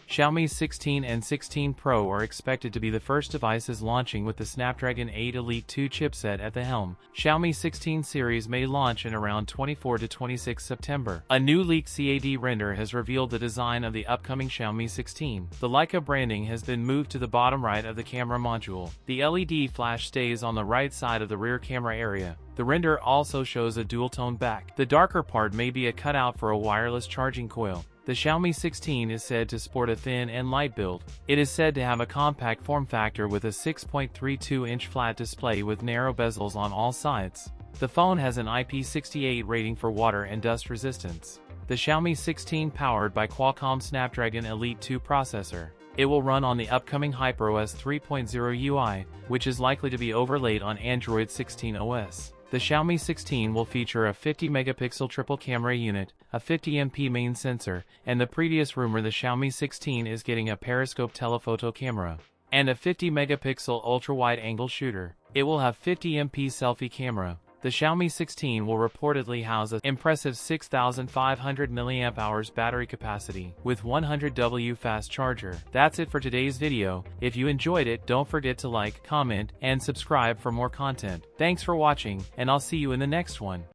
Xiaomi 16 and 16 Pro are expected to be the first devices launching with the Snapdragon 8 Elite 2 chipset at the helm. Xiaomi 16 series may launch in around 24 to 26 September. A new leaked CAD render has revealed the design of the upcoming Xiaomi 16. The Leica branding has been moved to the bottom right of the camera module. The LED flash stays on the right side of the rear camera area. The render also shows a dual-tone back. The darker part may be a cutout for a wireless charging coil. The Xiaomi 16 is said to sport a thin and light build. It is said to have a compact form factor with a 6.32-inch flat display with narrow bezels on all sides. The phone has an IP68 rating for water and dust resistance. The Xiaomi 16 powered by Qualcomm Snapdragon Elite 2 processor. It will run on the upcoming HyperOS 3.0 UI, which is likely to be overlaid on Android 16 OS. The Xiaomi 16 will feature a 50-megapixel triple camera unit, a 50MP main sensor, and the previous rumor the Xiaomi 16 is getting a periscope telephoto camera, and a 50-megapixel ultra-wide-angle shooter. It will have 50MP selfie camera. The Xiaomi 16 will reportedly house an impressive 6,500 mAh battery capacity with 100W fast charger. That's it for today's video. If you enjoyed it, don't forget to like, comment, and subscribe for more content. Thanks for watching, and I'll see you in the next one.